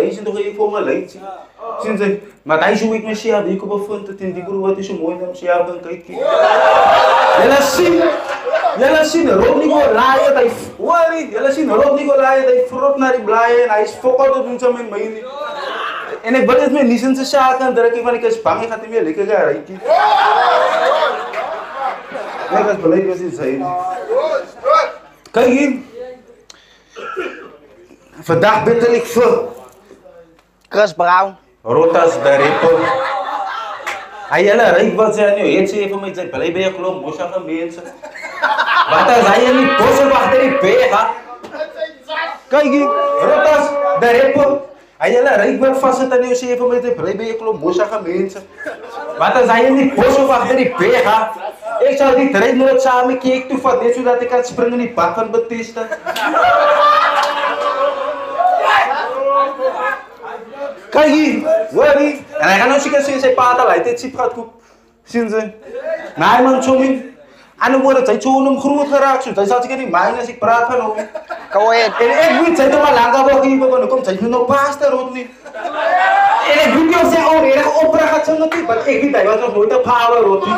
Isin to kayo po nga light. Since matay siya week na siya, di ko ba fun to hindi ko ruwati siya mo nam siya kang kay ki. Yala sin rob ni ko laya tay wari, yala sin rob ni ko laya tay fruit na ri blaya na is focus to dun sa men maini. Ene badet me listen sa siya kan dara ki mani kas pangi khati me leke ga rai ki. Nekas balai ko sin sai. Kay vandaag betel ik veel. Chris Brown. Rotas dari po. Ayala, rai wat zijn nu? Eet ze even met zijn pelai bij je klom, moest gaan mensen. Wat als hij niet bossen wacht dari pega? Kijk, rotas dari po. Ayala, rai wat vast het nu? Ze even met zijn pelai bij je klom, moest gaan mensen. Wat als hij niet bossen wacht dari pega? Ik zou die trein nooit samen kijken toe van dit zodat ik kan springen in die bak van Batista. Kijk hier, worry. En hij gaat nog eens zijn paard uit dit zit gaat koop. Zien ze? Nee man, zo'n anu wordt het zo een groot geraakt. Hij zat ik in die mijn als ik praat van hem. Kau het. En ik weet zij toch maar lang gaan hier begonnen komt zij nu nog pasta rood niet. En ik weet niet of zij ook erg opera gaat zo natuurlijk, maar ik weet dat hij was nog nooit een power rood niet.